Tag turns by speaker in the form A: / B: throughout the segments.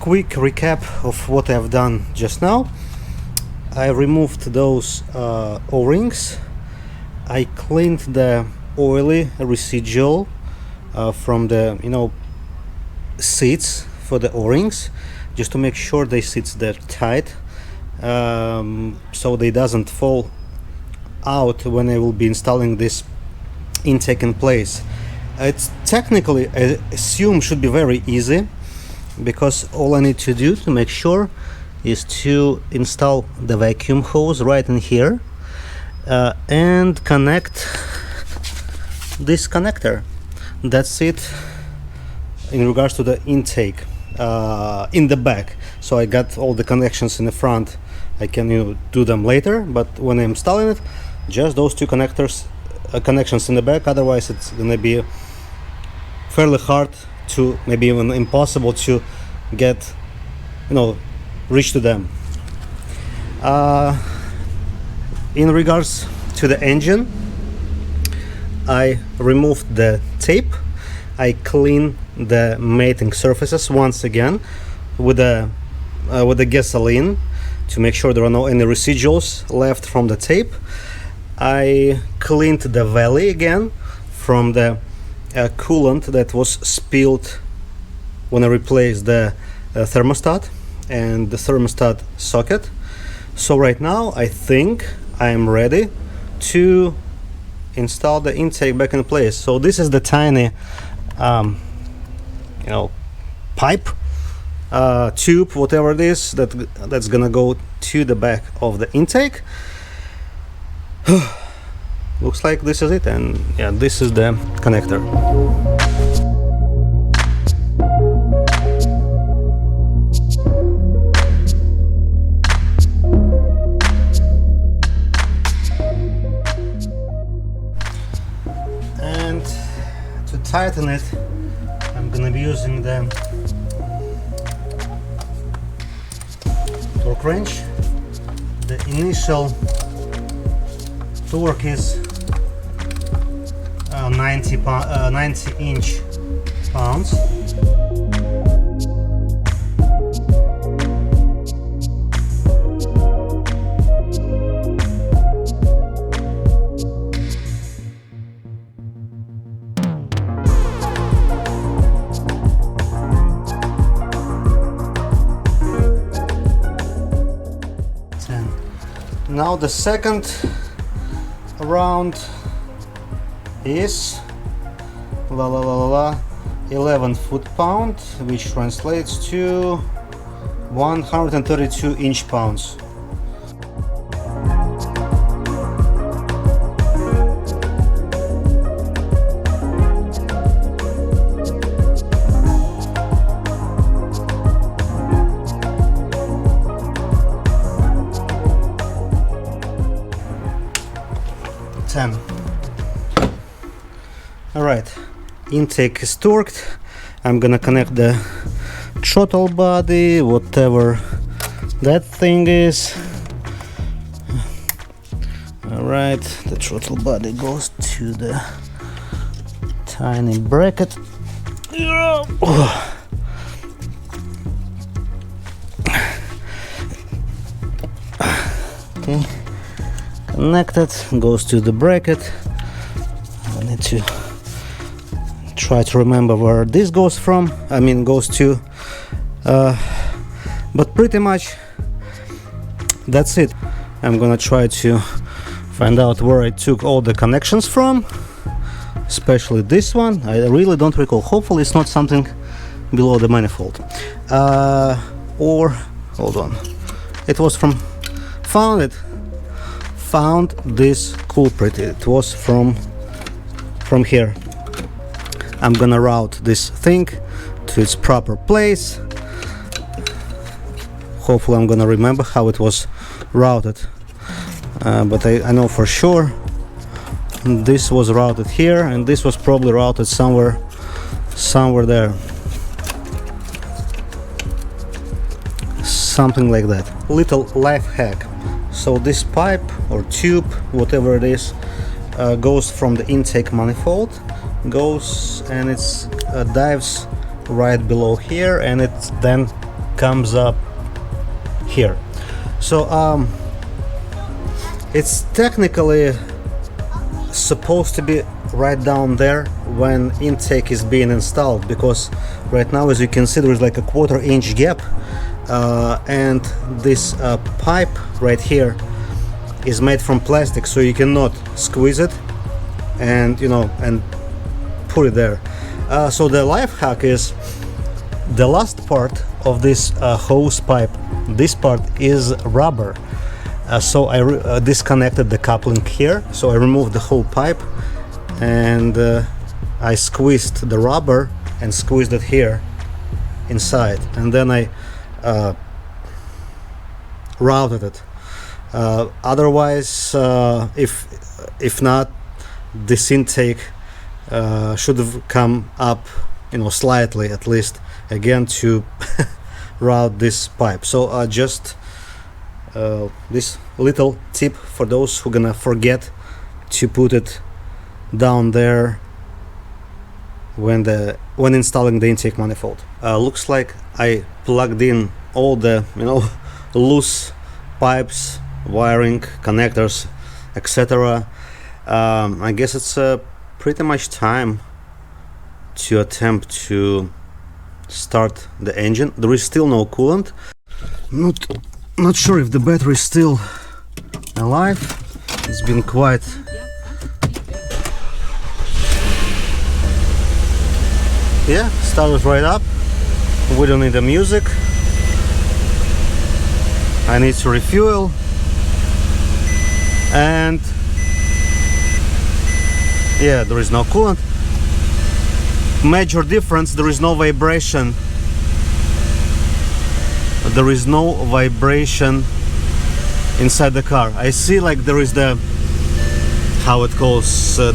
A: quick recap of what I've done just now. I removed those O-rings. I cleaned the oily residual from the seats for the O-rings, just to make sure they sit there tight, so they doesn't fall out when I will be installing this intake in place. It's technically, I assume, should be very easy, because all I need to do to make sure is to install the vacuum hose right in here and connect this connector. That's it in regards to the intake in the back. So I got all the connections in the front. I can do them later, but when I'm installing it, just those two connectors connections in the back. Otherwise it's gonna be fairly hard to, maybe even impossible to get reach to them. In regards to the engine, I removed the tape. I cleaned the mating surfaces once again with the gasoline to make sure there are no any residuals left from the tape. I cleaned the valley again from the coolant that was spilled when I replaced the thermostat and the thermostat socket. So right now I think I am ready to install the intake back in place. So this is the tiny pipe, tube, whatever it is, that's gonna go to the back of the intake. Looks like this is it, and yeah, this is the connector. And to tighten it, I'm gonna be using the torque wrench. The initial torque is 90 inch pounds. Now the second round is 11 foot-pound, which translates to 132 inch-pounds. Alright, intake is torqued. I'm gonna connect the throttle body, whatever that thing is. Alright, the throttle body goes to the tiny bracket. Okay, connected, goes to the bracket. I need to try to remember where this goes from, goes to, but pretty much that's it. I'm gonna try to find out where I took all the connections from, especially this one. I really don't recall. Hopefully it's not something below the manifold, or hold on, it was from found this culprit. It was from here. I'm gonna route this thing to its proper place. Hopefully I'm gonna remember how it was routed, but I know for sure this was routed here, and this was probably routed somewhere there, something like that. Little life hack: so this pipe or tube, whatever it is, goes from the intake manifold, goes and it's dives right below here, and it then comes up here. So it's technically supposed to be right down there when intake is being installed, because right now, as you can see, there is like a 1/4 inch gap, and this pipe right here is made from plastic, so you cannot squeeze it and and put it there. So the life hack is the last part of this hose pipe. This part is rubber, so I disconnected the coupling here, so I removed the whole pipe, and I squeezed the rubber and squeezed it here inside, and then I routed it. Otherwise, if not, this intake should have come up, slightly at least, again, to route this pipe. So just this little tip for those who gonna forget to put it down there when installing the intake manifold. Looks like I plugged in all the loose pipes, wiring, connectors, etc. I guess it's pretty much time to attempt to start the engine. There is still no coolant. Not sure if the battery is still alive. It's been quite started right up. We don't need the music. I need to refuel, and there is no coolant. Major difference, there is no vibration. There is no vibration inside the car. I see like there is the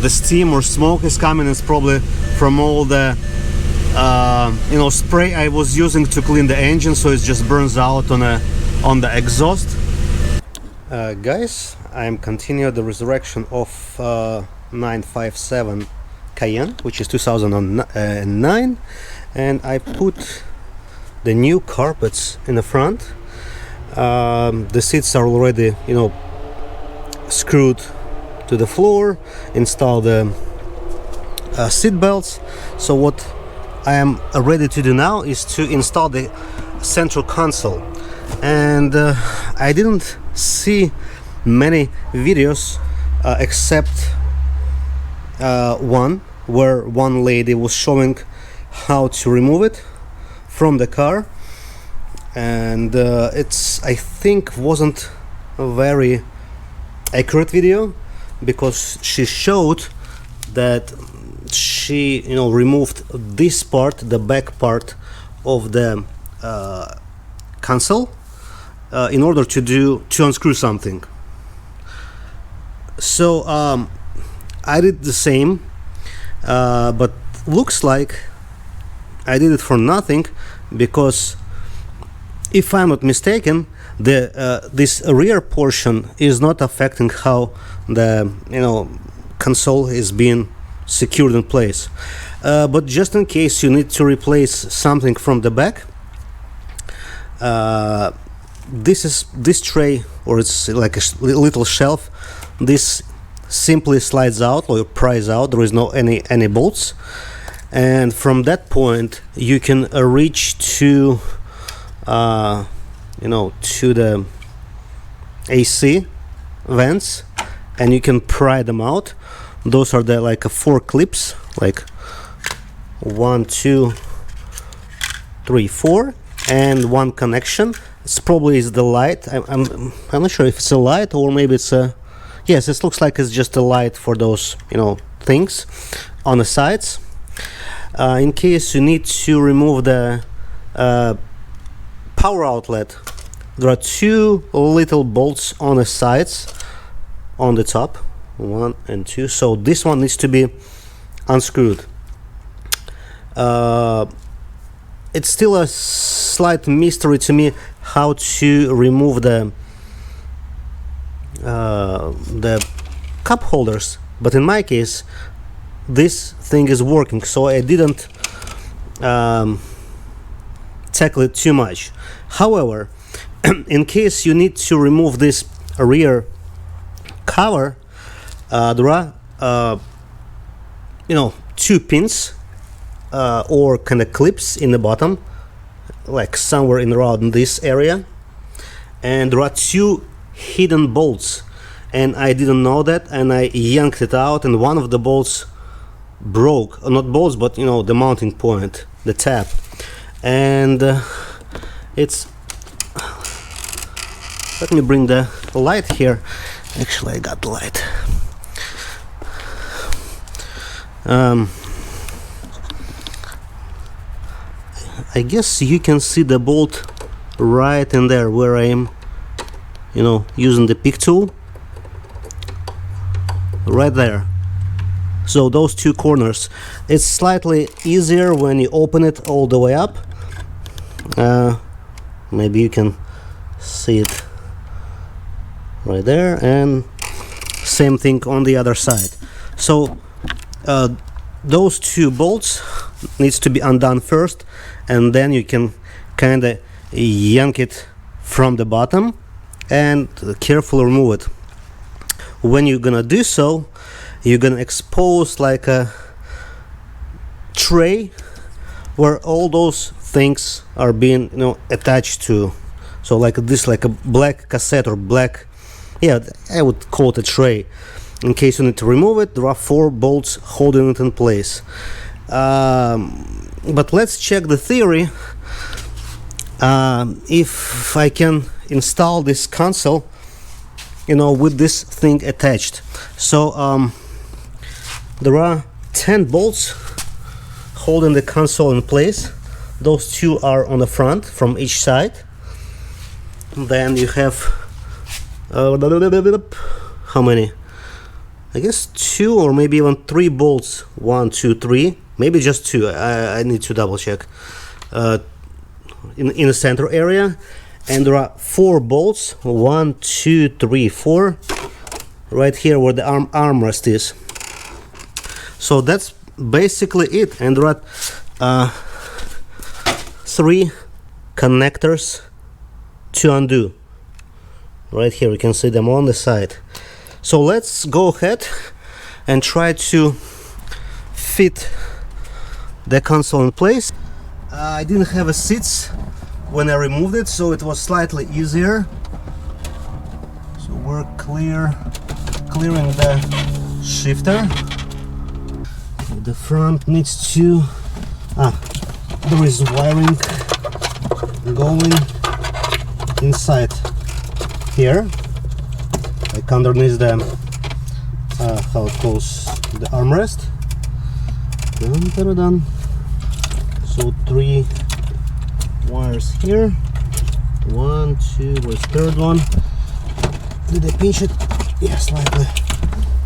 A: the steam or smoke is coming. It's probably from all the spray I was using to clean the engine, so it just burns out on the exhaust. Guys, I'm continuing the resurrection of 957 Cayenne, which is 2009, and I put the new carpets in the front. The seats are already screwed to the floor, install the seat belts. So what I am ready to do now is to install the central console, and I didn't see many videos except one where one lady was showing how to remove it from the car, and I think wasn't a very accurate video, because she showed that she removed this part, the back part of the console, in order to unscrew something. So I did the same, but looks like I did it for nothing, because if I'm not mistaken, this rear portion is not affecting how the console is being secured in place. But just in case you need to replace something from the back, this tray, or it's like a little shelf, this simply slides out or pries out. There is no any bolts, and from that point you can reach to to the AC vents, and you can pry them out. Those are the like 4 clips, like 1, 2, 3, 4, and one connection. It's probably is the light. I'm not sure if it's a light or maybe it's a, yes, it looks like it's just a light for those things on the sides. In case you need to remove the power outlet, there are 2 little bolts on the sides, on the top, 1 and 2. So this one needs to be unscrewed. It's still a slight mystery to me how to remove the cup holders, but in my case this thing is working, so I didn't tackle it too much. However, in case you need to remove this rear cover, there are two pins or kind of clips in the bottom, like somewhere in around this area, and there are two hidden bolts, and I didn't know that, and I yanked it out, and one of the bolts broke. Not bolts, but the mounting point, the tab, and it's, let me bring the light here. Actually, I got the light. I guess you can see the bolt right in there where I'm using the pick tool, right there. So those two corners, it's slightly easier when you open it all the way up. Maybe you can see it right there, and same thing on the other side. So those two bolts needs to be undone first, and then you can kind of yank it from the bottom and carefully remove it. When you're gonna do so, you're gonna expose like a tray where all those things are being attached to. So like this, like a black cassette or black, yeah, I would call it a tray. In case you need to remove it, there are 4 bolts holding it in place. But let's check the theory. If I can install this console with this thing attached. So there are 10 bolts holding the console in place. Those 2 are on the front from each side. Then you have how many? I guess 2 or maybe even 3 bolts. 1, 2, 3, maybe just 2. I need to double check. In the center area, and there are 4 bolts. 1, 2, 3, 4, right here where the armrest is. So that's basically it, and there are 3 connectors to undo. Right here, you can see them on the side. So let's go ahead and try to fit the console in place. I didn't have a seats when I removed it, so it was slightly easier. So we're clearing the shifter. The front needs to there is wiring going inside here, like underneath the how it calls the armrest. Dun. So 3 wires here. 1, 2, where's the third one? Did I pinch it? Yeah, slightly.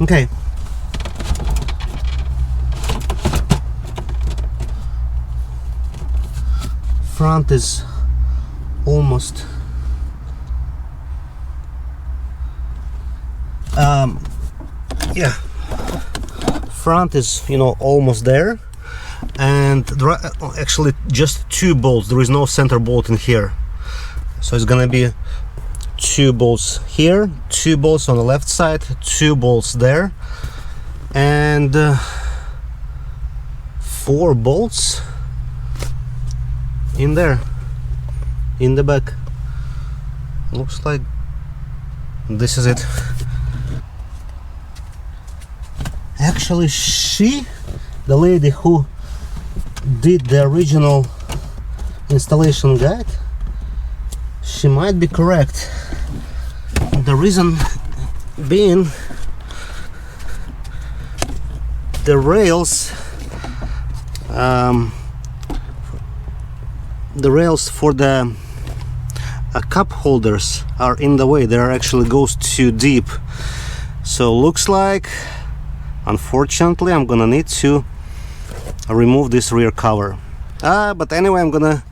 A: Okay. Front is almost yeah, front is almost there, and there are actually just 2 bolts. There is no center bolt in here, so it's gonna be 2 bolts here, 2 bolts on the left side, 2 bolts there, and 4 bolts in there in the back. Looks like this is it. Actually, the lady who did the original installation guide, she might be correct. The reason being, the rails for the cup holders are in the way. They actually goes too deep, so looks like unfortunately I'm gonna need to remove this rear cover. But anyway, I'm gonna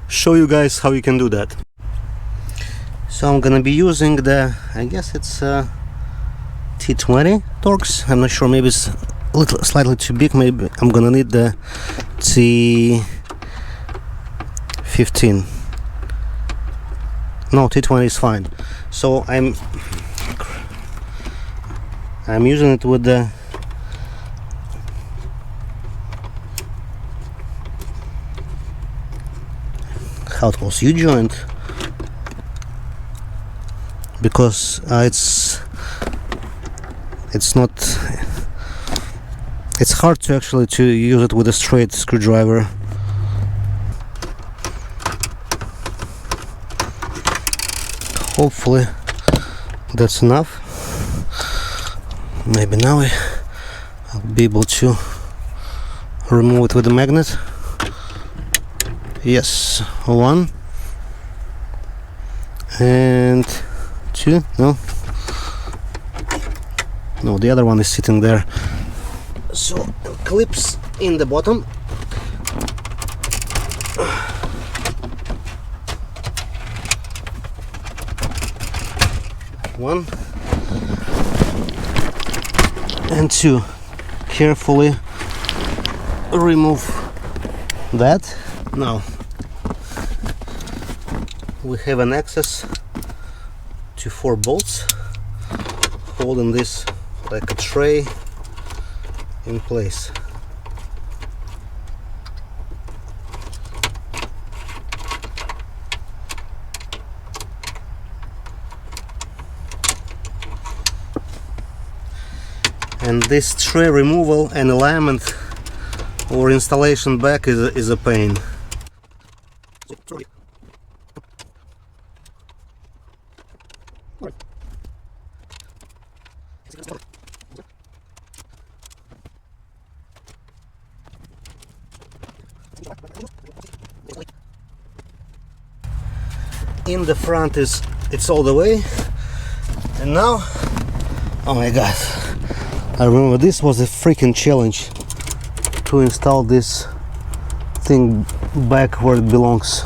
A: show you guys how you can do that. So I'm gonna be using the, I guess it's T20 Torx. I'm not sure, maybe it's a little slightly too big. Maybe I'm gonna need the T15 T15. No, T20 is fine. So I'm using it with the how it calls U-joint, because it's not, it's hard to actually to use it with a straight screwdriver. Hopefully that's enough. Maybe now I'll be able to remove it with a magnet. Yes, 1 and 2. No, the other one is sitting there. So clips in the bottom. One and 2. Carefully remove that. Now we have an access to 4 bolts holding this like a tray in place. And this tray removal and alignment or installation back is a pain. In the front it's all the way, and now, oh my god, I remember this was a freaking challenge to install this thing back where it belongs.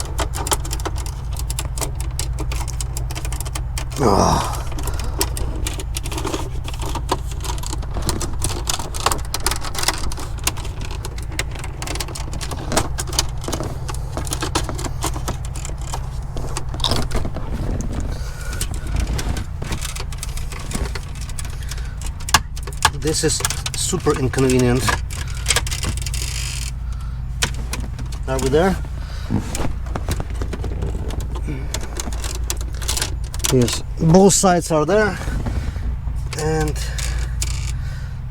A: This is super inconvenient. Are we there? Yes, both sides are there, and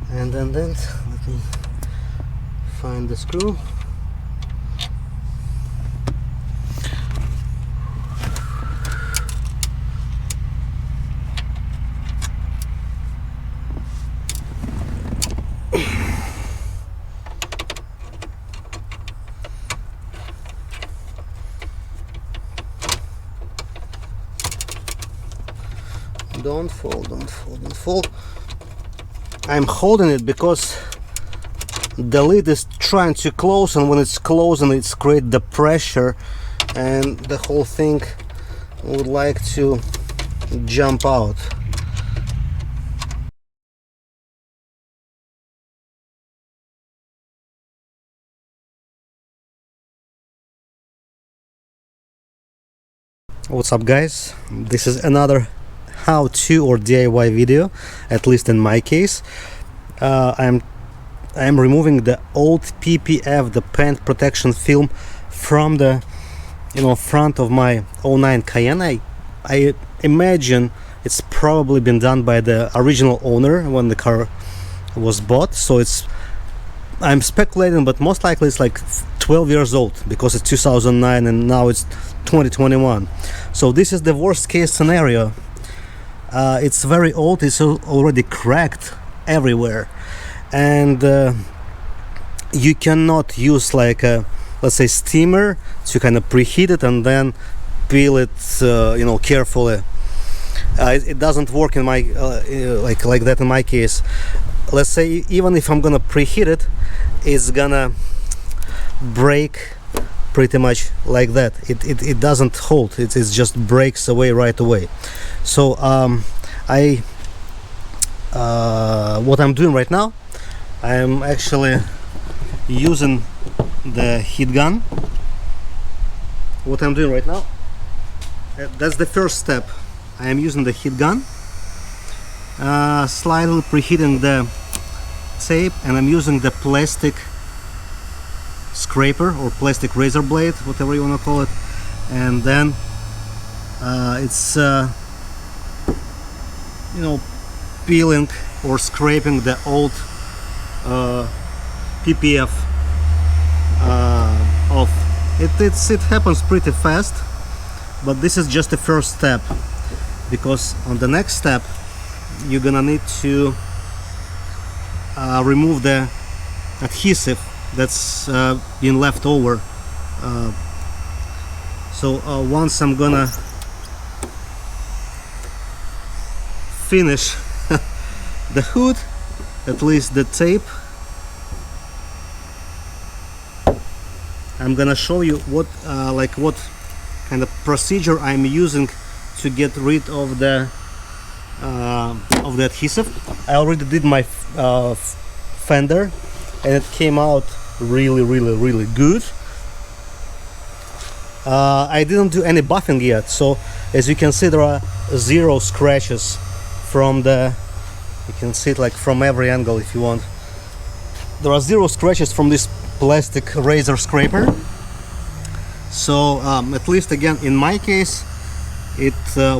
A: then let me find the screw. Don't fall, don't fall, don't fall. I'm holding it because the lid is trying to close, and when it's closing it's create the pressure and the whole thing would like to jump out. What's up guys, this is another how-to or DIY video, at least in my case. I'm removing the old PPF, the paint protection film, from the front of my 09 Cayenne. I imagine it's probably been done by the original owner when the car was bought, so I'm speculating, but most likely it's like 12 years old because it's 2009 and now it's 2021. So this is the worst case scenario. It's very old, it's already cracked everywhere, and you cannot use like a, let's say, steamer to kind of preheat it and then peel it carefully. It doesn't work in my like that in my case. Let's say even if I'm gonna preheat it, it's gonna break pretty much like that. It doesn't hold, it just breaks away right away. So what I'm doing right now, I'm actually using the heat gun what I'm doing right now, that's the first step. I am using the heat gun, slightly preheating the tape, and I'm using the plastic scraper or plastic razor blade, whatever you want to call it, and then it's you know, peeling or scraping the old PPF off. It happens pretty fast, but this is just the first step, because on the next step you're gonna need to remove the adhesive that's been left over. So once I'm gonna finish the hood, at least the tape, I'm gonna show you what what kind of procedure I'm using to get rid of the adhesive. I already did my fender, and it came out really good. I didn't do any buffing yet, so as you can see, there are 0 scratches from the, you can see it like from every angle if you want. There are 0 scratches from this plastic razor scraper. So at least, again, in my case, it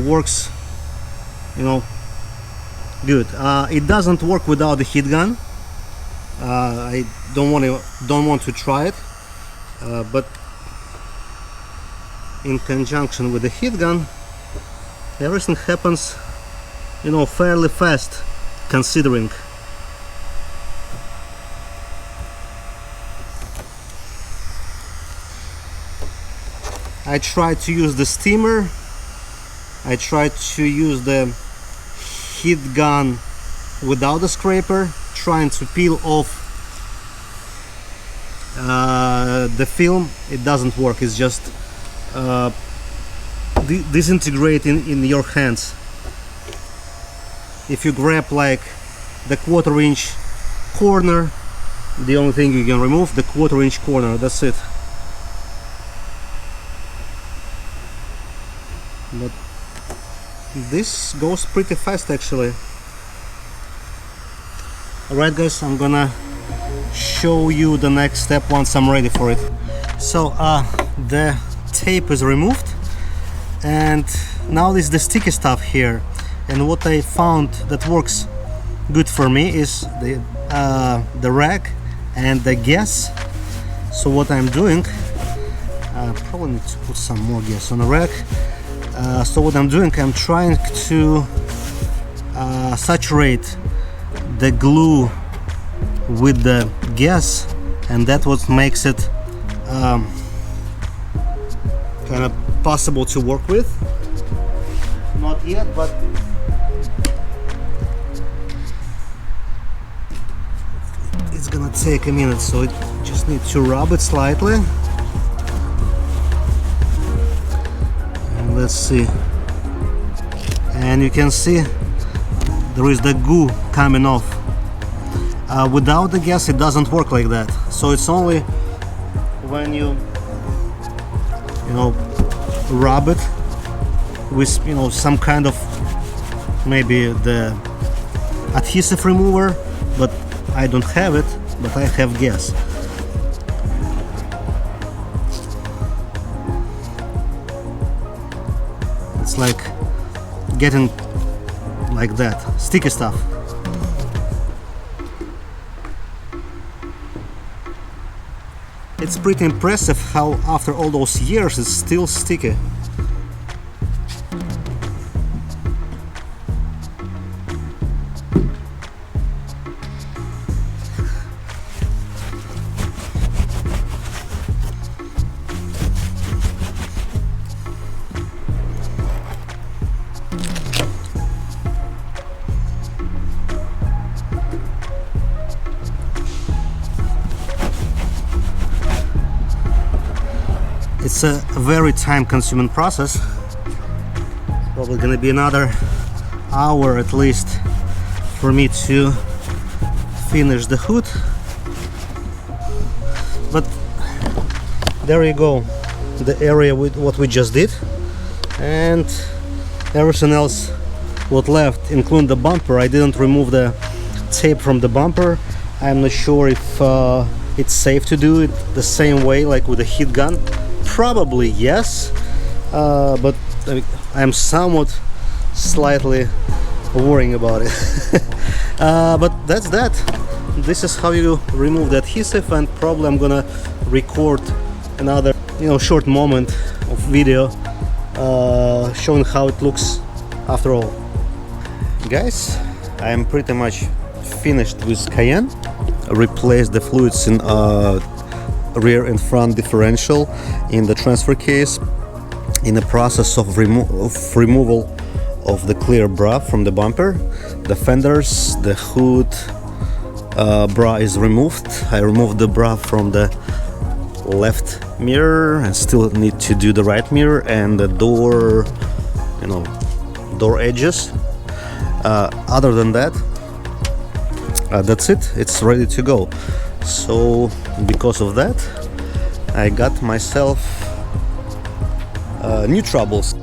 A: works, you know, good. It doesn't work without the heat gun. I don't want to try it, but in conjunction with the heat gun, everything happens, you know, fairly fast, considering. I tried to use the steamer, I tried to use the heat gun without the scraper, trying to peel off the film. It doesn't work. It's just disintegrating in your hands. If you grab like the 1/4 inch corner, the only thing you can remove, the 1/4 inch corner, that's it. But this goes pretty fast, actually. Alright guys, I'm gonna show you the next step once I'm ready for it. So the tape is removed, and now this is the sticky stuff here, and what I found that works good for me is the rag and the gas. So what I'm doing, probably need to put some more gas on the rag. So what I'm doing, I'm trying to saturate the glue with the gas, and that's what makes it kind of possible to work with. Not yet, but it's gonna take a minute, so it just need to rub it slightly. And let's see, and you can see there is the goo coming off. Without the gas it doesn't work like that, so it's only when you know, rub it with, you know, some kind of, maybe the adhesive remover, but I don't have it, but I have gas. It's like getting like that, sticky stuff. It's pretty impressive how after all those years it's still sticky. It's a very time-consuming process. It's probably gonna be another hour at least for me to finish the hood. But there you go. the area with what we just did, and everything else what left, including the bumper. I didn't remove the tape from the bumper. I'm not sure if it's safe to do it the same way like with a heat gun. Probably yes, but I'm somewhat slightly worrying about it. But that's that. This is how you remove the adhesive, and probably I'm gonna record another short moment of video showing how it looks after all. Guys, I'm pretty much finished with Cayenne. Replaced the fluids in rear and front differential in the transfer case, in the process of removal of the clear bra from the bumper. The fenders, the hood bra is removed. I removed the bra from the left mirror and still need to do the right mirror and the door edges. Other than that, that's it. It's ready to go. So because of that, I got myself new troubles.